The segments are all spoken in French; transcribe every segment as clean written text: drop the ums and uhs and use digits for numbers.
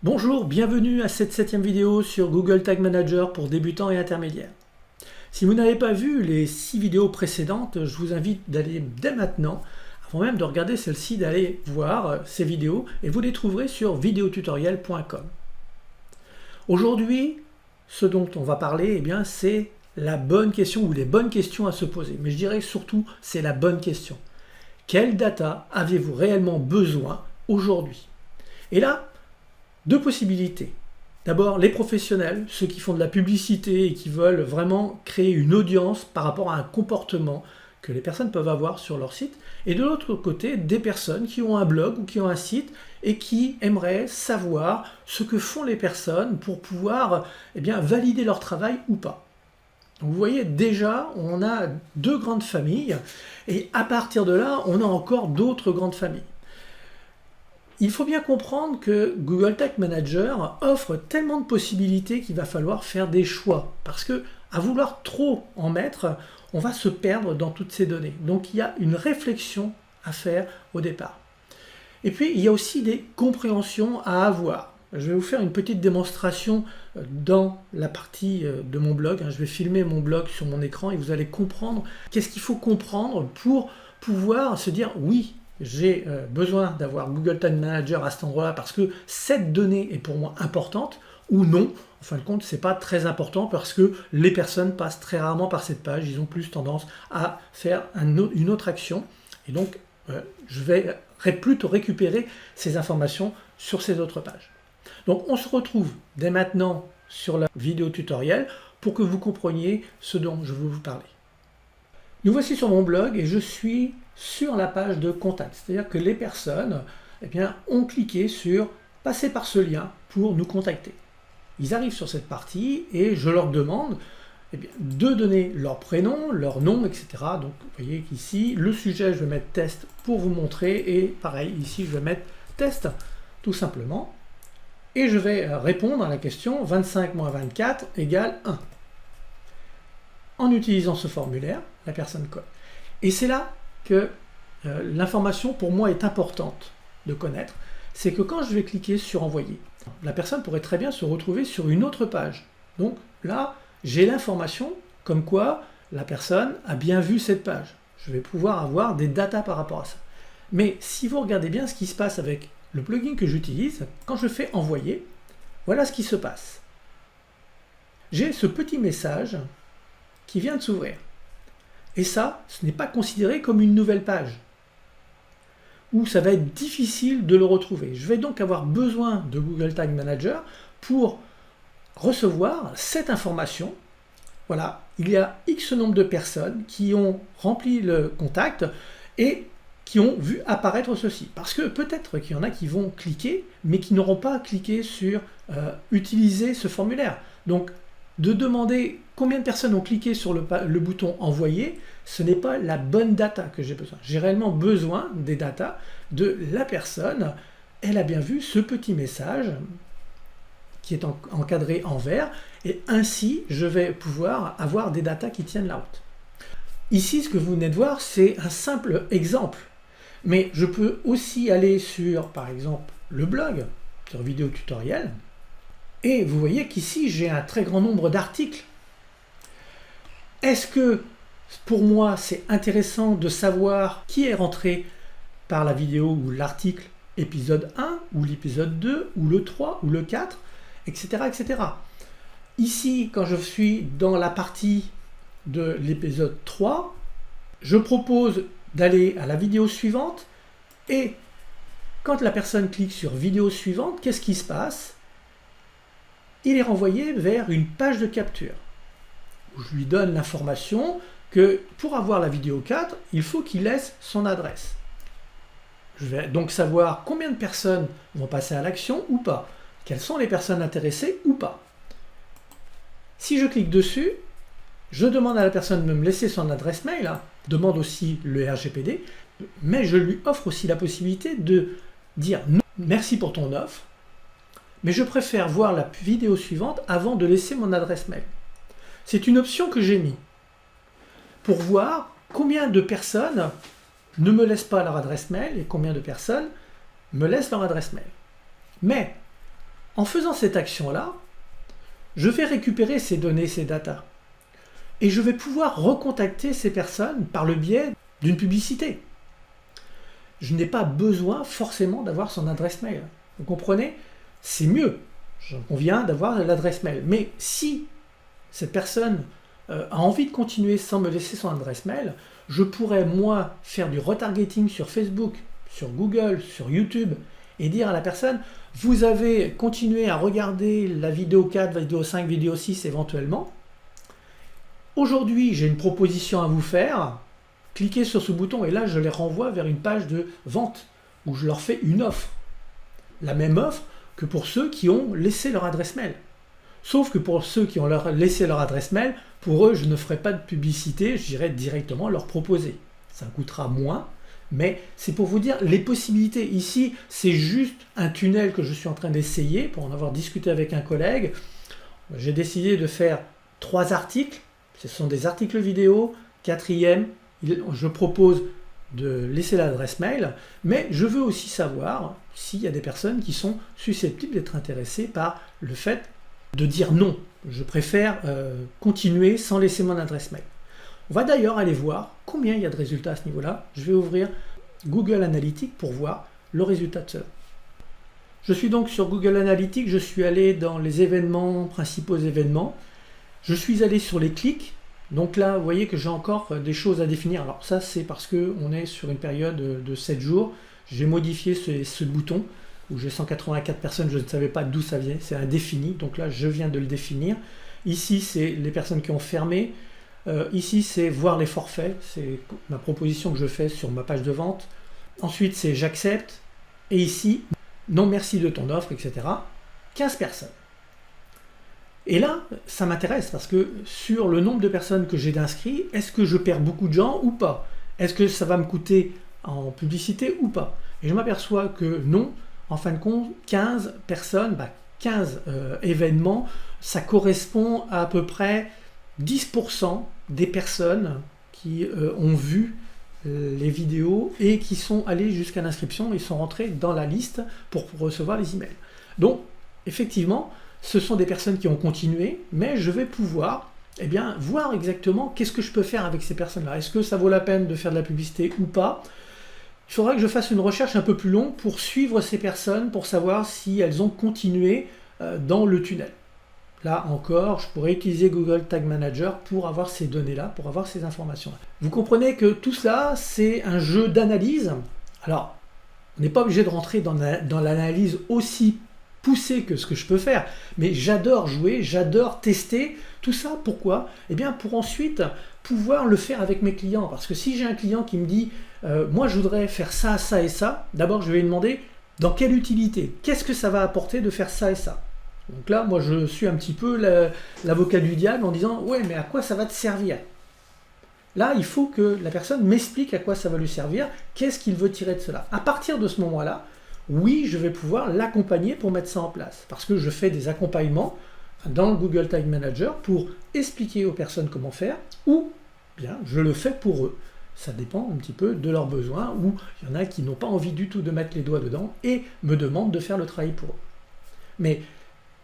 Bonjour, bienvenue à cette 7e vidéo sur Google Tag Manager pour débutants et intermédiaires. Si vous n'avez pas vu les 6 vidéos précédentes, je vous invite d'aller dès maintenant, avant même de regarder celle-ci, d'aller voir ces vidéos et vous les trouverez sur videotutoriel.com. Aujourd'hui, ce dont on va parler, c'est la bonne question ou les bonnes questions à se poser. Mais je dirais surtout, c'est la bonne question. Quelle data avez-vous réellement besoin aujourd'hui? Et là, deux possibilités. D'abord, les professionnels, ceux qui font de la publicité et qui veulent vraiment créer une audience par rapport à un comportement que les personnes peuvent avoir sur leur site. Et de l'autre côté, des personnes qui ont un blog ou qui ont un site et qui aimeraient savoir ce que font les personnes pour pouvoir valider leur travail ou pas. Donc vous voyez, déjà, on a deux grandes familles et à partir de là, on a encore d'autres grandes familles. Il faut bien comprendre que Google Tag Manager offre tellement de possibilités qu'il va falloir faire des choix. Parce que à vouloir trop en mettre, on va se perdre dans toutes ces données. Donc il y a une réflexion à faire au départ. Et puis il y a aussi des compréhensions à avoir. Je vais vous faire une petite démonstration dans la partie de mon blog. Je vais filmer mon blog sur mon écran et vous allez comprendre qu'est-ce qu'il faut comprendre pour pouvoir se dire oui, j'ai besoin d'avoir Google Tag Manager à cet endroit-là parce que cette donnée est pour moi importante, ou non, en fin de compte, c'est pas très important parce que les personnes passent très rarement par cette page, ils ont plus tendance à faire une autre action, et donc je vais plutôt récupérer ces informations sur ces autres pages. Donc on se retrouve dès maintenant sur la vidéo tutoriel pour que vous compreniez ce dont je veux vous parler. Nous voici sur mon blog et je suis sur la page de contact, c'est-à-dire que les personnes ont cliqué sur passer par ce lien pour nous contacter. Ils arrivent sur cette partie et je leur demande de donner leur prénom, leur nom, etc. Donc vous voyez qu'ici, le sujet, je vais mettre test pour vous montrer et pareil, ici, je vais mettre test tout simplement. Et je vais répondre à la question 25 moins 24 égale 1. En utilisant ce formulaire, la personne colle. Et c'est là que l'information pour moi est importante de connaître. C'est que quand je vais cliquer sur envoyer, la personne pourrait très bien se retrouver sur une autre page. Donc là, j'ai l'information comme quoi la personne a bien vu cette page. Je vais pouvoir avoir des datas par rapport à ça. Mais si vous regardez bien ce qui se passe avec le plugin que j'utilise, quand je fais envoyer, voilà ce qui se passe. J'ai ce petit message qui vient de s'ouvrir. Et ça, ce n'est pas considéré comme une nouvelle page, où ça va être difficile de le retrouver. Je vais donc avoir besoin de Google Tag Manager pour recevoir cette information. Voilà, il y a X nombre de personnes qui ont rempli le contact et qui ont vu apparaître ceci. Parce que peut-être qu'il y en a qui vont cliquer, mais qui n'auront pas cliqué sur utiliser ce formulaire. Donc, de demander combien de personnes ont cliqué sur le bouton envoyer, ce n'est pas la bonne data que j'ai besoin. J'ai réellement besoin des datas de la personne. Elle a bien vu ce petit message qui est encadré en vert et ainsi je vais pouvoir avoir des datas qui tiennent la route. Ici, ce que vous venez de voir, c'est un simple exemple. Mais je peux aussi aller sur, par exemple, le blog, sur vidéo tutoriel. Et vous voyez qu'ici, j'ai un très grand nombre d'articles. Est-ce que, pour moi, c'est intéressant de savoir qui est rentré par la vidéo ou l'article épisode 1, ou l'épisode 2, ou le 3, ou le 4, etc., etc. Ici, quand je suis dans la partie de l'épisode 3, je propose d'aller à la vidéo suivante et quand la personne clique sur vidéo suivante, qu'est-ce qui se passe? Il est renvoyé vers une page de capture où je lui donne l'information que pour avoir la vidéo 4, il faut qu'il laisse son adresse. Je vais donc savoir combien de personnes vont passer à l'action ou pas, quelles sont les personnes intéressées ou pas. Si je clique dessus, je demande à la personne de me laisser son adresse mail, demande aussi le RGPD, mais je lui offre aussi la possibilité de dire non, merci pour ton offre, mais je préfère voir la vidéo suivante avant de laisser mon adresse mail. C'est une option que j'ai mis pour voir combien de personnes ne me laissent pas leur adresse mail et combien de personnes me laissent leur adresse mail. Mais En faisant cette action-là, je vais récupérer ces données, ces datas. Et je vais pouvoir recontacter ces personnes par le biais d'une publicité. Je n'ai pas besoin forcément d'avoir son adresse mail. Vous comprenez? C'est mieux, j'en conviens, d'avoir l'adresse mail. Mais si cette personne a envie de continuer sans me laisser son adresse mail, je pourrais, moi, faire du retargeting sur Facebook, sur Google, sur YouTube, et dire à la personne, vous avez continué à regarder la vidéo 4, vidéo 5, vidéo 6 éventuellement. Aujourd'hui, j'ai une proposition à vous faire. Cliquez sur ce bouton et là, je les renvoie vers une page de vente où je leur fais une offre. La même offre que pour ceux qui ont laissé leur adresse mail. Sauf que pour ceux qui ont laissé leur adresse mail, pour eux, je ne ferai pas de publicité, j'irai directement leur proposer. Ça coûtera moins, mais c'est pour vous dire les possibilités. Ici, c'est juste un tunnel que je suis en train d'essayer pour en avoir discuté avec un collègue. J'ai décidé de faire 3 articles. Ce sont des articles vidéo. 4e, je propose de laisser l'adresse mail, mais je veux aussi savoir s'il y a des personnes qui sont susceptibles d'être intéressées par le fait de dire non. Je préfère continuer sans laisser mon adresse mail. On va d'ailleurs aller voir combien il y a de résultats à ce niveau-là. Je vais ouvrir Google Analytics pour voir le résultat de cela. Je suis donc sur Google Analytics, je suis allé dans les événements, principaux événements. Je suis allé sur les clics. Donc là, vous voyez que j'ai encore des choses à définir. Alors ça, c'est parce qu'on est sur une période de 7 jours. J'ai modifié ce bouton où j'ai 184 personnes, je ne savais pas d'où ça vient, c'est indéfini. Donc là, je viens de le définir. Ici, c'est les personnes qui ont fermé. Ici, c'est voir les forfaits. C'est ma proposition que je fais sur ma page de vente. Ensuite, c'est j'accepte. Et ici, non merci de ton offre, etc. 15 personnes. Et là, ça m'intéresse parce que sur le nombre de personnes que j'ai d'inscrits, est-ce que je perds beaucoup de gens ou pas? Est-ce que ça va me coûter en publicité ou pas? Et je m'aperçois que non, en fin de compte, 15 personnes, 15 événements, ça correspond à peu près 10% des personnes qui ont vu les vidéos et qui sont allées jusqu'à l'inscription et sont rentrées dans la liste pour recevoir les emails. Donc, effectivement, ce sont des personnes qui ont continué, mais je vais pouvoir voir exactement qu'est-ce que je peux faire avec ces personnes-là. Est-ce que ça vaut la peine de faire de la publicité ou pas? Il faudra que je fasse une recherche un peu plus longue pour suivre ces personnes, pour savoir si elles ont continué dans le tunnel. Là encore, je pourrais utiliser Google Tag Manager pour avoir ces données-là, pour avoir ces informations-là. Vous comprenez que tout cela, c'est un jeu d'analyse. Alors, on n'est pas obligé de rentrer dans l'analyse aussi poussée que ce que je peux faire, mais j'adore jouer, j'adore tester. Tout ça, pourquoi? Eh bien, pour ensuite pouvoir le faire avec mes clients. Parce que si j'ai un client qui me dit moi, je voudrais faire ça, ça et ça, d'abord, je vais lui demander dans quelle utilité? Qu'est-ce que ça va apporter de faire ça et ça? Donc là, moi, je suis un petit peu l'avocat du diable en disant « Ouais, mais à quoi ça va te servir ?» Là, il faut que la personne m'explique à quoi ça va lui servir, qu'est-ce qu'il veut tirer de cela. À partir de ce moment-là, oui, je vais pouvoir l'accompagner pour mettre ça en place. Parce que je fais des accompagnements dans le Google Tag Manager pour expliquer aux personnes comment faire, ou bien je le fais pour eux. Ça dépend un petit peu de leurs besoins, ou il y en a qui n'ont pas envie du tout de mettre les doigts dedans et me demandent de faire le travail pour eux. Mais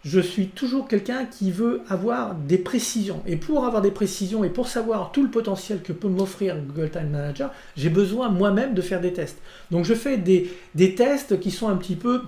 je suis toujours quelqu'un qui veut avoir des précisions. Et pour avoir des précisions et pour savoir tout le potentiel que peut m'offrir Google Tag Manager, j'ai besoin moi-même de faire des tests. Donc je fais des tests qui sont un petit peu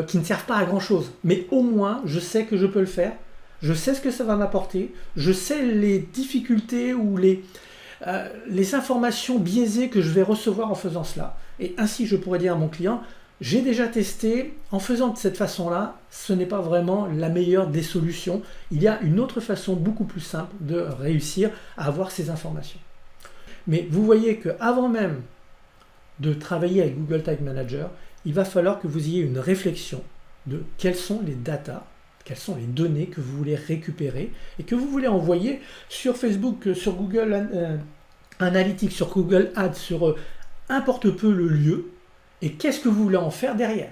qui ne servent pas à grand chose. Mais au moins, je sais que je peux le faire. Je sais ce que ça va m'apporter. Je sais les difficultés ou les informations biaisées que je vais recevoir en faisant cela. Et ainsi, je pourrais dire à mon client, j'ai déjà testé, en faisant de cette façon-là, ce n'est pas vraiment la meilleure des solutions. Il y a une autre façon beaucoup plus simple de réussir à avoir ces informations. Mais vous voyez qu'avant même de travailler avec Google Tag Manager, il va falloir que vous ayez une réflexion de quelles sont les datas, quelles sont les données que vous voulez récupérer et que vous voulez envoyer sur Facebook, sur Google Analytics, sur Google Ads, sur importe peu le lieu. Et qu'est-ce que vous voulez en faire derrière?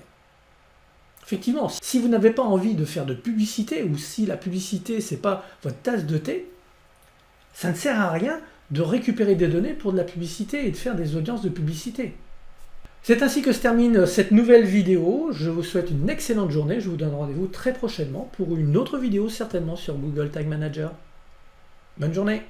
Effectivement, si vous n'avez pas envie de faire de publicité, ou si la publicité, ce n'est pas votre tasse de thé, ça ne sert à rien de récupérer des données pour de la publicité et de faire des audiences de publicité. C'est ainsi que se termine cette nouvelle vidéo. Je vous souhaite une excellente journée. Je vous donne rendez-vous très prochainement pour une autre vidéo certainement sur Google Tag Manager. Bonne journée!